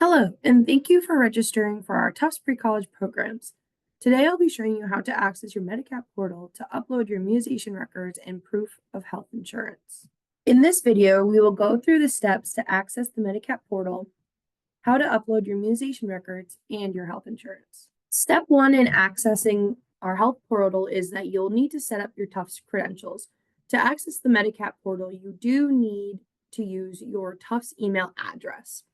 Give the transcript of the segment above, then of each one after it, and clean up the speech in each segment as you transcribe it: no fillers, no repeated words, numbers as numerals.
Hello, and thank you for registering for our Tufts Pre-College Programs. Today I'll be showing you how to access your Medigap portal to upload your immunization records and proof of health insurance. In this video, we will go through the steps to access the Medigap portal, how to upload your immunization records, and your health insurance. Step 1 in accessing our health portal is that you'll need to set up your Tufts credentials. To access the Medigap portal, you do need to use your Tufts email address.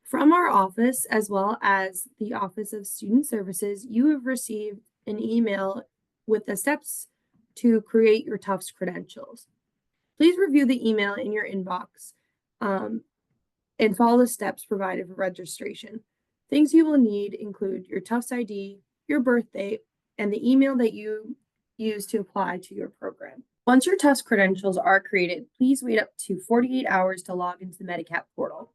From our office, as well as the Office of Student Services, you have received an email with the steps to create your Tufts credentials. Please review the email in your inbox and follow the steps provided for registration. Things you will need include your Tufts ID, your birth date, and the email that you use to apply to your program. Once your Tufts credentials are created, please wait up to 48 hours to log into the Medigap portal.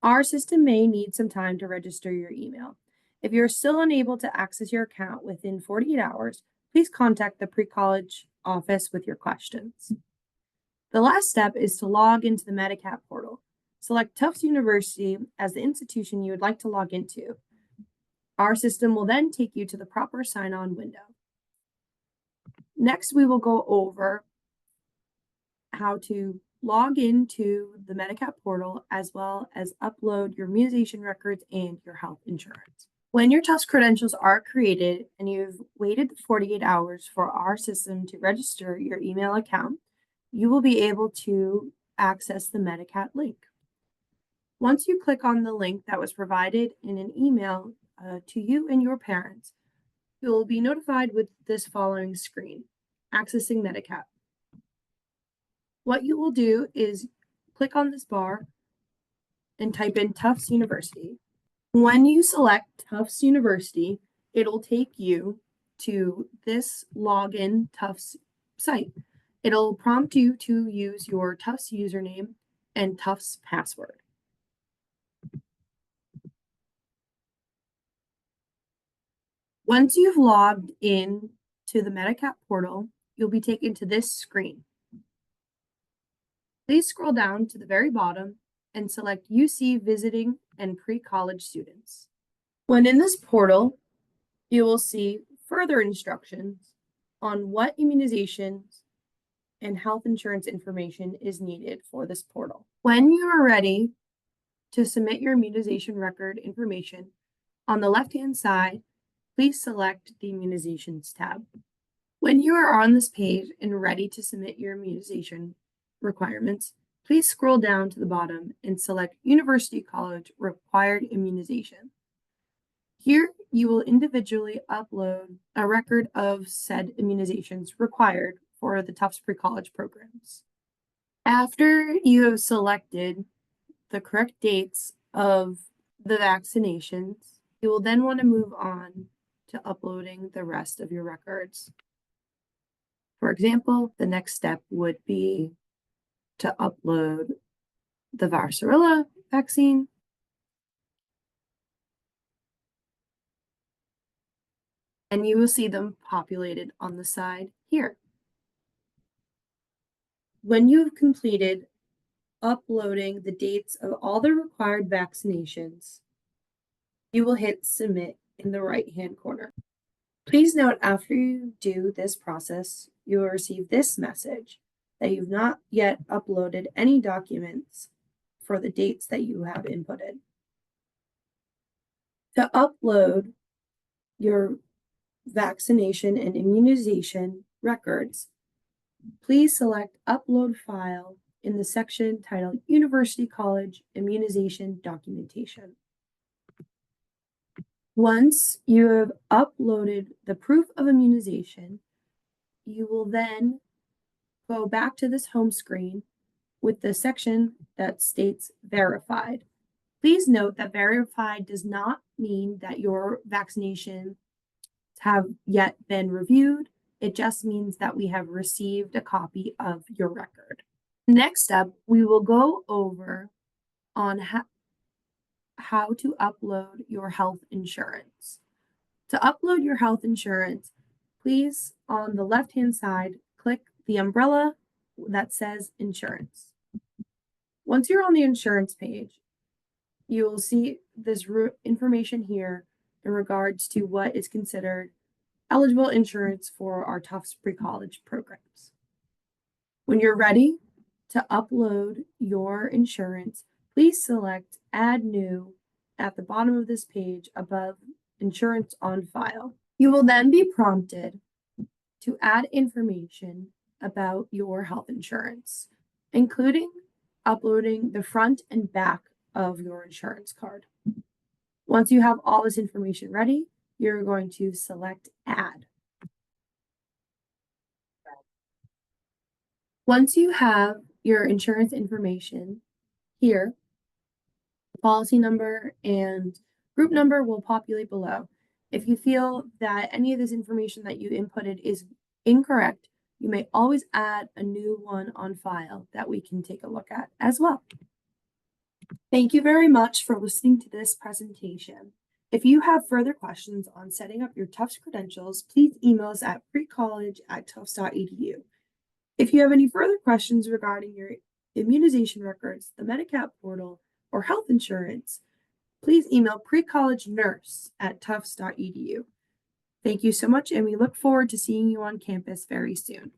Our system may need some time to register your email. If you're still unable to access your account within 48 hours, please contact the pre-college office with your questions. The last step is to log into the Medigap portal. Select Tufts University as the institution you would like to log into. Our system will then take you to the proper sign-on window. Next, we will go over how to log into the Medigap portal, as well as upload your immunization records and your health insurance. When your Tufts credentials are created and you've waited 48 hours for our system to register your email account, you will be able to access the Medigap link. Once you click on the link that was provided in an email to you and your parents, you will be notified with this following screen: accessing Medigap. What you will do is click on this bar and type in Tufts University. When you select Tufts University, it'll take you to this login Tufts site. It'll prompt you to use your Tufts username and Tufts password. Once you've logged in to the Medigap portal, you'll be taken to this screen. Please scroll down to the very bottom and select UC Visiting and Pre-College Students. When in this portal, you will see further instructions on what immunizations and health insurance information is needed for this portal. When you are ready to submit your immunization record information, on the left-hand side, please select the Immunizations tab. When you are on this page and ready to submit your immunization requirements, please scroll down to the bottom and select University College Required Immunization. Here, you will individually upload a record of said immunizations required for the Tufts Pre-College programs. After you have selected the correct dates of the vaccinations, you will then want to move on to uploading the rest of your records. For example, the next step would be to upload the varicella vaccine, and you will see them populated on the side here. When you've completed uploading the dates of all the required vaccinations, you will hit Submit in the right-hand corner. Please note, after you do this process, you will receive this message that you've not yet uploaded any documents for the dates that you have inputted. To upload your vaccination and immunization records, please select Upload File in the section titled University College Immunization Documentation. Once you have uploaded the proof of immunization, you will then go back to this home screen with the section that states Verified. Please note that verified does not mean that your vaccinations have yet been reviewed. It just means that we have received a copy of your record. Next up, we will go over on how to upload your health insurance. To upload your health insurance, please, on the left-hand side, click the umbrella that says Insurance. Once you're on the insurance page, You will see this information here in regards to what is considered eligible insurance for our Tufts Pre-College programs. When you're ready to upload your insurance, please select Add New at the bottom of this page above Insurance on File. You will then be prompted to add information about your health insurance, including uploading the front and back of your insurance card. Once you have all this information ready, you're going to select Add. Once you have your insurance information here, the policy number and group number will populate below. If you feel that any of this information that you inputted is incorrect, you may always add a new one on file that we can take a look at as well. Thank you very much for listening to this presentation. If you have further questions on setting up your Tufts credentials, please email us at precollege@tufts.edu. If you have any further questions regarding your immunization records, the Medicap portal, or health insurance, please email precollegenurse@tufts.edu. Thank you so much, and we look forward to seeing you on campus very soon.